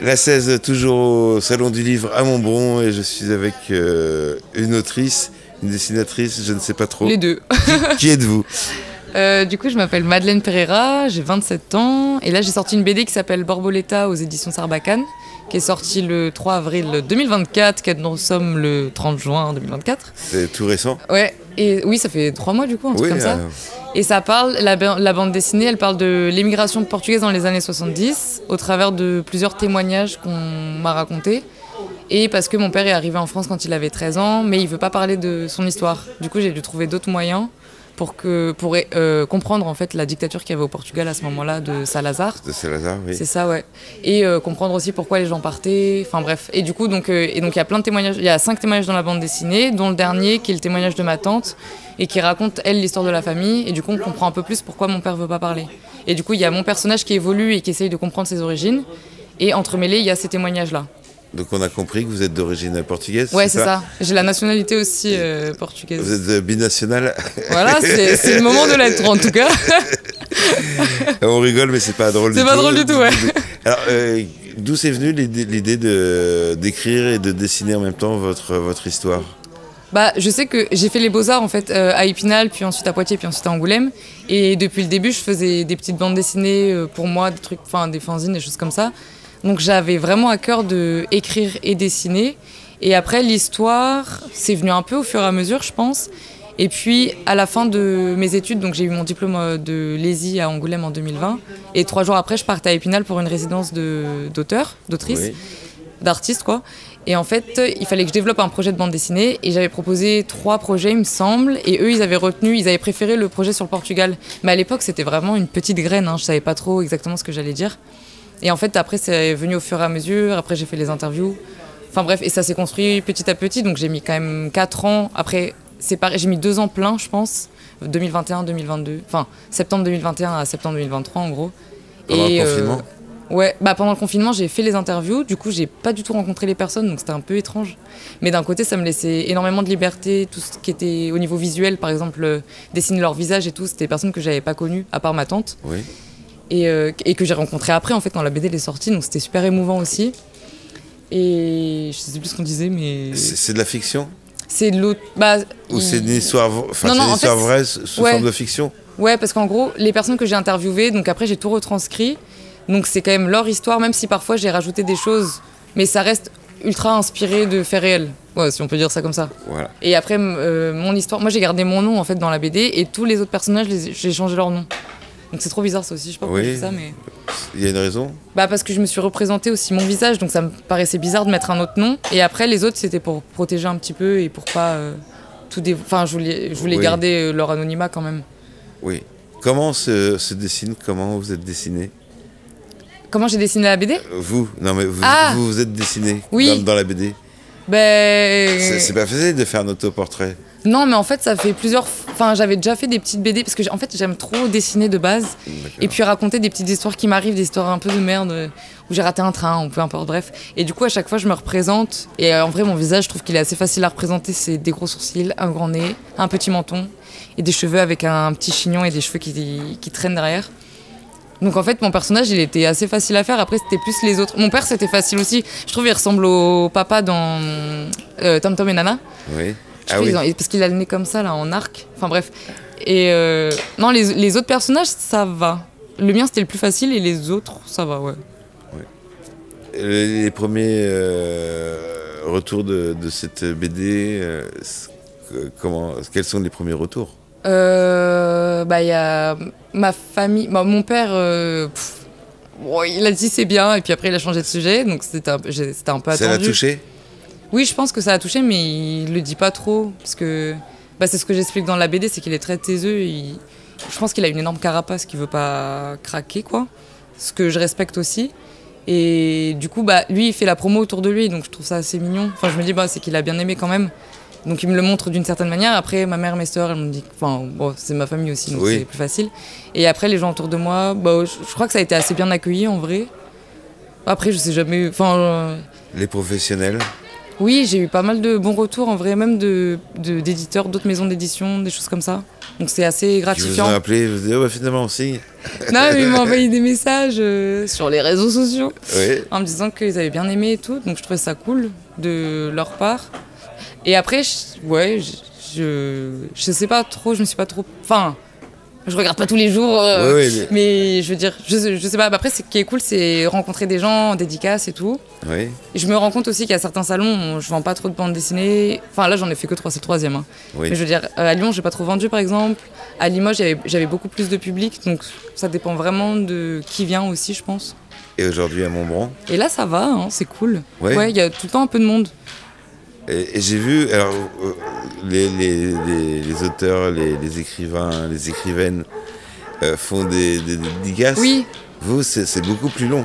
La 16, toujours au Salon du Livre à Montbron, et je suis avec une autrice, une dessinatrice, je ne sais pas trop. Les deux. Qui êtes-vous? Du coup, je m'appelle Madeleine Pereira, j'ai 27 ans, et là j'ai sorti une BD qui s'appelle Borboleta aux éditions Sarbacane, qui est sortie le 3 avril 2024, car nous sommes le 30 juin 2024. C'est tout récent? Ouais, et oui, ça fait 3 mois du coup, un truc comme ça. Et ça parle, la bande dessinée, elle parle de l'émigration portugaise dans les années 70, au travers de plusieurs témoignages qu'on m'a racontés. Et parce que mon père est arrivé en France quand il avait 13 ans, mais il ne veut pas parler de son histoire. Du coup, j'ai dû trouver d'autres moyens pour comprendre en fait la dictature qu'il y avait au Portugal à ce moment-là de Salazar. De Salazar, oui. C'est ça, ouais. Et comprendre aussi pourquoi les gens partaient. Enfin bref. Et du coup, donc il y a plein de témoignages. Il y a 5 témoignages dans la bande dessinée, dont le dernier qui est le témoignage de ma tante et qui raconte elle l'histoire de la famille. Et du coup, on comprend un peu plus pourquoi mon père veut pas parler. Et du coup, il y a mon personnage qui évolue et qui essaye de comprendre ses origines. Et entremêlés, il y a ces témoignages-là. Donc on a compris que vous êtes d'origine portugaise. Ouais, c'est ça. J'ai la nationalité aussi portugaise. Vous êtes binational. Voilà, c'est le moment de l'être en tout cas. On rigole, mais c'est pas drôle du tout. C'est pas drôle du tout, ouais. Alors, d'où c'est venu l'idée d'écrire et de dessiner en même temps votre histoire? Bah, je sais que j'ai fait les Beaux-Arts en fait à Épinal, puis ensuite à Poitiers, puis ensuite à Angoulême. Et depuis le début, je faisais des petites bandes dessinées pour moi, des trucs, enfin des fanzines, des choses comme ça. Donc j'avais vraiment à cœur d'écrire et dessiner. Et après, l'histoire, c'est venu un peu au fur et à mesure, je pense. Et puis, à la fin de mes études, donc j'ai eu mon diplôme de l'ESI à Angoulême en 2020. Et 3 jours après, je partais à Épinal pour une résidence d'autrice, oui. D'artiste, quoi. Et en fait, il fallait que je développe un projet de bande dessinée. Et j'avais proposé 3 projets, il me semble. Et eux, ils avaient préféré le projet sur le Portugal. Mais à l'époque, c'était vraiment une petite graine. Je savais pas trop exactement ce que j'allais dire. Et en fait, après, c'est venu au fur et à mesure. Après, j'ai fait les interviews. Enfin bref, et ça s'est construit petit à petit. Donc j'ai mis quand même 4 ans. Après, c'est pareil, j'ai mis 2 ans plein, je pense. 2021-2022. Enfin, septembre 2021 à septembre 2023, en gros. Pendant le confinement ? Ouais, bah pendant le confinement, j'ai fait les interviews. Du coup, j'ai pas du tout rencontré les personnes. Donc c'était un peu étrange. Mais d'un côté, ça me laissait énormément de liberté. Tout ce qui était au niveau visuel, par exemple, dessiner leur visage et tout. C'était des personnes que j'avais pas connues, à part ma tante. Oui. Et que j'ai rencontré après en fait quand la BD est sortie, donc c'était super émouvant aussi. Et je sais plus ce qu'on disait, mais c'est de la fiction? C'est de l'autre. Ou c'est une histoire, vraie sous forme de fiction? Ouais, parce qu'en gros, les personnes que j'ai interviewées, donc après j'ai tout retranscrit, donc c'est quand même leur histoire, même si parfois j'ai rajouté des choses, mais ça reste ultra inspiré de faits réels. Ouais, si on peut dire ça comme ça. Voilà. Et après mon histoire, moi j'ai gardé mon nom en fait dans la BD et tous les autres personnages j'ai changé leur nom. Donc c'est trop bizarre ça aussi, je sais pas pourquoi je fais ça, mais... Il y a une raison? Parce que je me suis représenté aussi mon visage, donc ça me paraissait bizarre de mettre un autre nom. Et après, les autres, c'était pour protéger un petit peu et pour pas tout Enfin, je voulais garder leur anonymat quand même. Oui. Comment se dessine, comment vous êtes dessiné? Comment j'ai dessiné la BD? Vous vous êtes dessiné dans la BD. C'est pas facile de faire un autoportrait. Non, mais en fait, ça fait plusieurs... Enfin, j'avais déjà fait des petites BD, parce que en fait, j'aime trop dessiner de base. Et puis raconter des petites histoires qui m'arrivent, des histoires un peu de merde, où j'ai raté un train, ou peu importe, bref. Et du coup, à chaque fois, je me représente. Et en vrai, mon visage, je trouve qu'il est assez facile à représenter. C'est des gros sourcils, un grand nez, un petit menton, et des cheveux avec un petit chignon et des cheveux qui traînent derrière. Donc en fait, mon personnage, il était assez facile à faire. Après, c'était plus les autres. Mon père, c'était facile aussi. Je trouve qu'il ressemble au papa dans Tom Tom et Nana. Oui. Parce qu'il a le nez comme ça, là, en arc. Enfin bref. Et non, les autres personnages, ça va. Le mien, c'était le plus facile et les autres, ça va, ouais. Les premiers retours de cette BD, quels sont les premiers retours? Y a ma famille. Mon père, il a dit c'est bien, et puis après, il a changé de sujet, donc c'était un peu attendu. Ça l'a touché? Oui, je pense que ça a touché, mais il le dit pas trop, parce que c'est ce que j'explique dans la BD, c'est qu'il est très taiseux. Je pense qu'il a une énorme carapace qu'il veut pas craquer, quoi. Ce que je respecte aussi. Et du coup, lui, il fait la promo autour de lui, donc je trouve ça assez mignon. Enfin, je me dis, c'est qu'il a bien aimé quand même. Donc il me le montre d'une certaine manière. Après, ma mère, mes sœurs, elles me disent... Enfin, c'est ma famille aussi, donc c'est plus facile. Et après, les gens autour de moi, je crois que ça a été assez bien accueilli, en vrai. Après, je sais jamais... Les professionnels? Oui, j'ai eu pas mal de bons retours en vrai, même d'éditeurs, d'autres maisons d'édition, des choses comme ça. Donc c'est assez Qui gratifiant. vous ont appelé, vous dites, oh, bah, finalement, on signe. Non, mais ils m'ont envoyé des messages sur les réseaux sociaux Oui. en me disant qu'ils avaient bien aimé et tout. Donc je trouvais ça cool de leur part. Et après, je sais pas trop, je me suis pas trop... Enfin, je regarde pas tous les jours, mais je veux dire, je sais pas. Après, ce qui est cool, c'est rencontrer des gens en dédicace et tout. Oui. Et je me rends compte aussi qu'à certains salons, je vends pas trop de bandes dessinées. Enfin, là, j'en ai fait que 3, c'est le 3e. Hein. Oui. Mais je veux dire, à Lyon, j'ai pas trop vendu, par exemple. À Limoges, j'avais beaucoup plus de public. Donc, ça dépend vraiment de qui vient aussi, je pense. Et aujourd'hui à Montbron. Et là, ça va, hein, c'est cool. Ouais. Ouais, il y a tout le temps un peu de monde. Et j'ai vu, alors, les auteurs, les écrivains, les écrivaines font des dédicaces. Oui. Vous, c'est beaucoup plus long.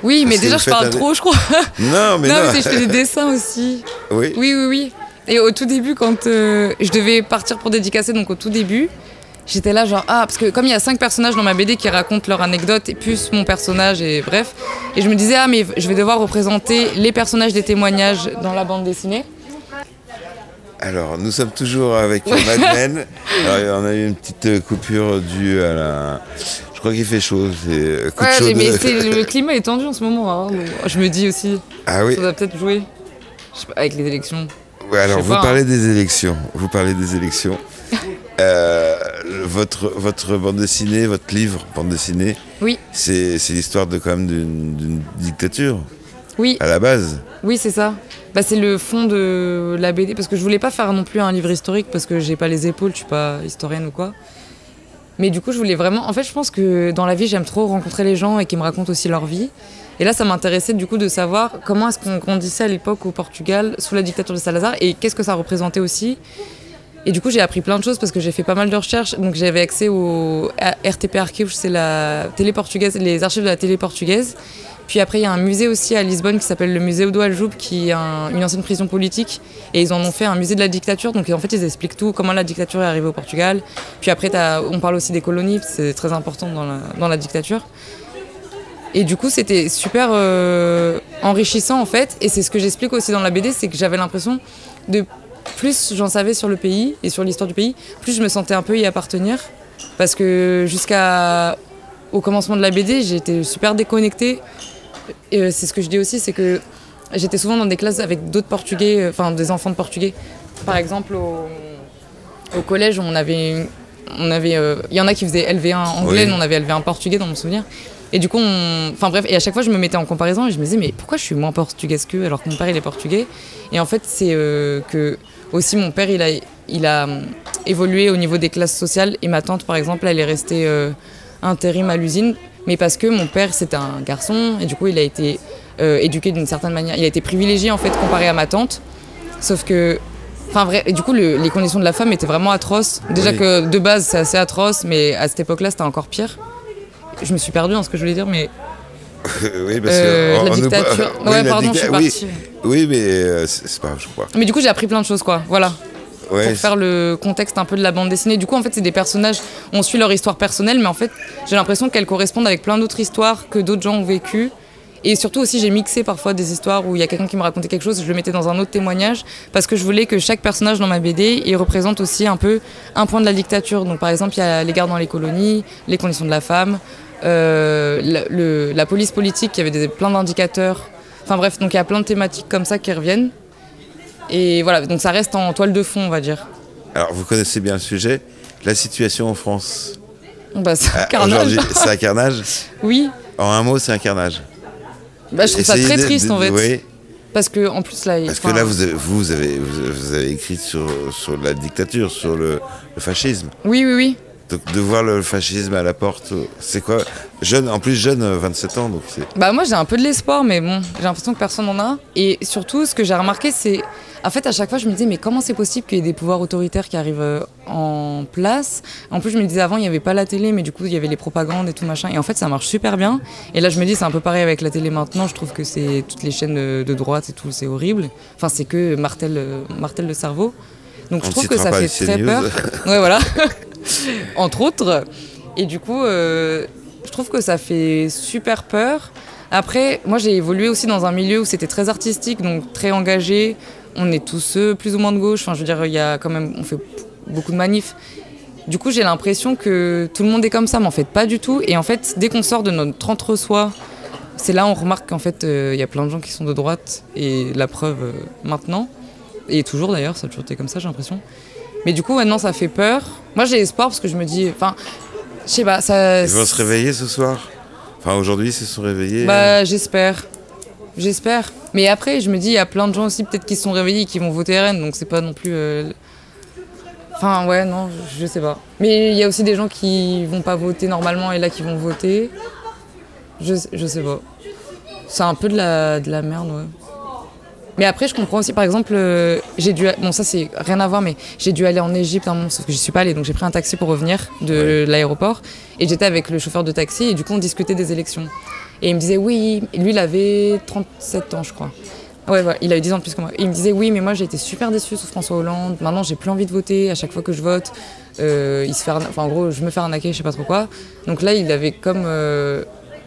Oui, Parce mais que déjà, vous je faites parle un- trop, je crois. Non, mais non, non. mais je fais des dessins aussi. Oui. Oui. Et au tout début, quand je devais partir pour dédicacer, donc au tout début, j'étais là genre, parce que comme il y a 5 personnages dans ma BD qui racontent leur anecdote, et plus mon personnage, et bref, et je me disais, mais je vais devoir représenter les personnages des témoignages dans la bande dessinée. Alors, nous sommes toujours avec Mad Men. Alors, on a eu une petite coupure due à la... Je crois qu'il fait chaud. C'est coup de chaud mais de- le climat est tendu en ce moment, hein, donc je me dis aussi, Ah oui. ça va peut-être jouer, je sais pas, avec les élections. Ouais, alors, Je sais vous pas, parlez des élections. Vous parlez des élections. Votre bande dessinée, votre livre bande dessinée, Oui, c'est l'histoire de quand même d'une dictature oui. à la base. Oui, c'est ça. C'est le fond de la BD, parce que je voulais pas faire non plus un livre historique, parce que j'ai pas les épaules, je suis pas historienne ou quoi. Mais du coup, je voulais vraiment... En fait, je pense que dans la vie, j'aime trop rencontrer les gens et qu'ils me racontent aussi leur vie. Et là, ça m'intéressait du coup de savoir comment est-ce qu'on grandissait à l'époque au Portugal, sous la dictature de Salazar, et qu'est-ce que ça représentait aussi. Et du coup, j'ai appris plein de choses parce que j'ai fait pas mal de recherches. Donc, j'avais accès à RTP Archives, c'est la télé portugaise, les archives de la télé portugaise. Puis après, il y a un musée aussi à Lisbonne qui s'appelle le musée Odo Aljub, qui est une ancienne prison politique. Et ils en ont fait un musée de la dictature. Donc en fait, ils expliquent tout, comment la dictature est arrivée au Portugal. Puis après, on parle aussi des colonies, c'est très important dans la dictature. Et du coup, c'était super enrichissant en fait. Et c'est ce que j'explique aussi dans la BD, c'est que j'avais l'impression de plus j'en savais sur le pays et sur l'histoire du pays, plus je me sentais un peu y appartenir. Parce que jusqu'au commencement de la BD, j'étais super déconnectée. Et c'est ce que je dis aussi, c'est que j'étais souvent dans des classes avec d'autres Portugais, enfin des enfants de Portugais. Par exemple, au collège, il y en a qui faisaient LV1 anglais, Oui. nous on avait LV1 portugais dans mon souvenir. Et du coup, enfin bref, et à chaque fois je me mettais en comparaison et je me disais mais pourquoi je suis moins portugaise qu'eux alors que mon père il est portugais. Et en fait c'est que aussi mon père il a évolué au niveau des classes sociales et ma tante par exemple elle est restée intérim à l'usine, mais parce que mon père c'était un garçon et du coup il a été éduqué d'une certaine manière, il a été privilégié en fait comparé à ma tante, sauf que enfin vrai, et du coup les conditions de la femme étaient vraiment atroces. Déjà Oui. que de base c'est assez atroce, mais à cette époque-là c'était encore pire. Je me suis perdue dans ce que je voulais dire, mais Oui, parce que... la on nous- dictature. Oui, Ouais, la pardon, je suis oui. partie. Oui, mais c'est pas grave, je crois. Mais du coup j'ai appris plein de choses quoi, voilà. Ouais, Pour faire le contexte un peu de la bande dessinée. Du coup, en fait, c'est des personnages, on suit leur histoire personnelle, mais en fait, j'ai l'impression qu'elles correspondent avec plein d'autres histoires que d'autres gens ont vécues. Et surtout aussi, j'ai mixé parfois des histoires où il y a quelqu'un qui me racontait quelque chose, je le mettais dans un autre témoignage, parce que je voulais que chaque personnage dans ma BD, il représente aussi un peu un point de la dictature. Donc par exemple, il y a les guerres dans les colonies, les conditions de la femme, la police politique, qui avait plein d'indicateurs. Enfin bref, donc il y a plein de thématiques comme ça qui reviennent. Et voilà, donc ça reste en toile de fond, on va dire. Alors, vous connaissez bien le sujet. La situation en France. C'est un carnage. Aujourd'hui, c'est un carnage. Oui, En un mot, c'est un carnage. je trouve ça Essayez très triste en fait. Oui, Parce que en plus là, parce que là, vous avez écrit sur la dictature, sur le fascisme. Oui. Donc, de voir le fascisme à la porte, c'est quoi jeune, en plus jeune, 27 ans, donc c'est... Moi j'ai un peu de l'espoir, mais bon, j'ai l'impression que personne n'en a. Et surtout, ce que j'ai remarqué, c'est, en fait, à chaque fois, je me disais, mais comment c'est possible qu'il y ait des pouvoirs autoritaires qui arrivent en place? En plus, je me disais avant, il n'y avait pas la télé, mais du coup, il y avait les propagandes et tout machin. Et en fait, ça marche super bien. Et là, je me dis, c'est un peu pareil avec la télé maintenant. Je trouve que c'est toutes les chaînes de droite et tout, c'est horrible. Enfin, c'est que martèle le cerveau. Donc, On je trouve ne que citera ça pas fait les très CNews. peur. Ouais, voilà. Entre autres. Et du coup, je trouve que ça fait super peur. Après, moi j'ai évolué aussi dans un milieu où c'était très artistique, donc très engagé. On est tous plus ou moins de gauche. Enfin, je veux dire, il y a quand même, on fait beaucoup de manifs. Du coup, j'ai l'impression que tout le monde est comme ça, mais en fait, pas du tout. Et en fait, dès qu'on sort de notre entre-soi, c'est là où on remarque qu'en fait, il y a plein de gens qui sont de droite. Et la preuve, maintenant. Et toujours d'ailleurs, ça a toujours été comme ça, j'ai l'impression. Mais du coup, maintenant, ça fait peur. Moi, j'ai espoir parce que je me dis, enfin, je sais pas, ça. Ils vont se réveiller ce soir. Enfin, aujourd'hui, ils se sont réveillés. Bah, j'espère. J'espère. Mais après, je me dis, il y a plein de gens aussi, peut-être, qui se sont réveillés et qui vont voter RN, donc c'est pas non plus. Enfin, ouais, non, je sais pas. Mais il y a aussi des gens qui vont pas voter normalement et là qui vont voter. Je sais pas. C'est un peu de la merde, ouais. Mais après, je comprends aussi, par exemple, j'ai dû. Bon, ça, c'est rien à voir, mais j'ai dû aller en Égypte un moment, sauf que j'y suis pas allée, donc j'ai pris un taxi pour revenir de l'aéroport. Et j'étais avec le chauffeur de taxi, et du coup, on discutait des élections. Et il me disait, oui, lui, il avait 37 ans, je crois. Ouais, il avait 10 ans de plus que moi. Et il me disait, oui, mais moi, j'ai été super déçue sous François Hollande. Maintenant, j'ai plus envie de voter. À chaque fois que je vote, en gros, je me fais arnaquer, je sais pas trop quoi. Donc là, il avait comme.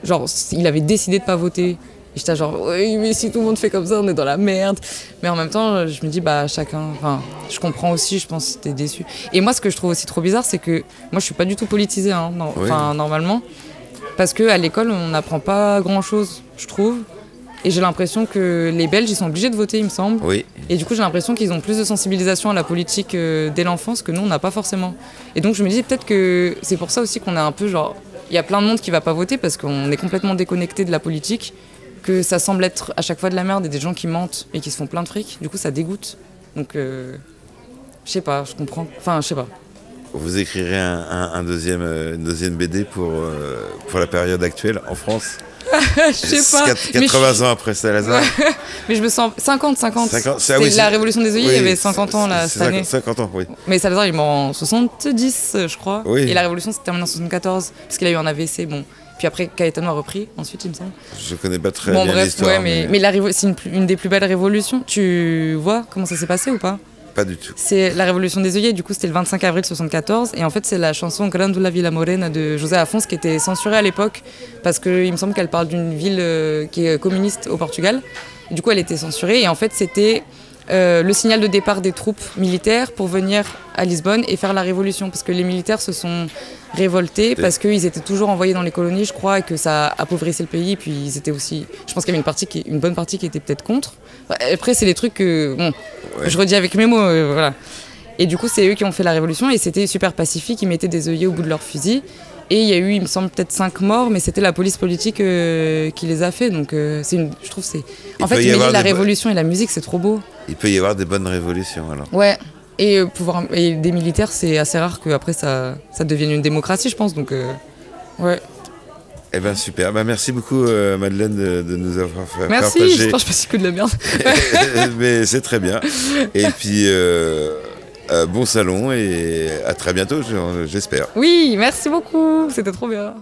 Genre, il avait décidé de pas voter. Et j'étais genre, oui, mais si tout le monde fait comme ça, on est dans la merde. Mais en même temps, je me dis, bah, chacun. Enfin, je comprends aussi, je pense que t'es déçu. Et moi, ce que je trouve aussi trop bizarre, c'est que moi, je suis pas du tout politisée, hein, normalement. Parce qu'à l'école, on n'apprend pas grand-chose, je trouve. Et j'ai l'impression que les Belges, ils sont obligés de voter, il me semble. Oui. Et du coup, j'ai l'impression qu'ils ont plus de sensibilisation à la politique dès l'enfance que nous, on n'a pas forcément. Et donc, je me dis peut-être que c'est pour ça aussi qu'on est un peu genre. Il y a plein de monde qui va pas voter parce qu'on est complètement déconnecté de la politique, que ça semble être à chaque fois de la merde et des gens qui mentent et qui se font plein de fric. Du coup, ça dégoûte. Donc, je sais pas, je comprends. Enfin, je sais pas. Vous écrirez une deuxième BD pour la période actuelle en France. Je sais pas. 80 ans après Salazar. Ouais. Mais je me sens 50. Oui, la révolution des œillets, il y avait 50 ans là, cette année. 50 ans, oui. Mais Salazar, il est mort en 70, je crois. Oui. Et la révolution s'est terminée en 74, parce qu'il a eu un AVC. Bon. Puis après, Caetano a repris, ensuite, il me semble. Je connais pas très bien l'histoire. Ouais, mais c'est une des plus belles révolutions. Tu vois comment ça s'est passé ou pas? Pas du tout. C'est la révolution des œillets, du coup c'était le 25 avril 74, et en fait c'est la chanson Grande Vila Morena de José Afonso qui était censurée à l'époque, parce qu'il me semble qu'elle parle d'une ville qui est communiste au Portugal. Et du coup elle était censurée, et en fait c'était le signal de départ des troupes militaires pour venir à Lisbonne et faire la révolution, parce que les militaires se sont révoltés parce qu'ils étaient toujours envoyés dans les colonies, je crois, et que ça appauvrissait le pays. Et puis ils étaient aussi, je pense qu'il y avait une bonne partie qui était peut-être contre. Après c'est des trucs que bon, ouais. Je redis avec mes mots, voilà. Et du coup c'est eux qui ont fait la révolution, et c'était super pacifique. Ils mettaient des œillets au bout de leur fusil. Et il y a eu, il me semble, peut-être 5 morts, mais c'était la police politique qui les a fait. Donc je trouve c'est. En fait, mêler la révolution et la musique, c'est trop beau. Il peut y avoir des bonnes révolutions alors. Ouais. Et des militaires, c'est assez rare qu'après ça devienne une démocratie, je pense. Donc ouais. Eh ben super. Bah, merci beaucoup Madeleine de nous avoir fait partager. Merci. Je pense que je passe que de la merde. Mais c'est très bien. Et puis. Bon salon et à très bientôt, j'espère. Oui, merci beaucoup, c'était trop bien.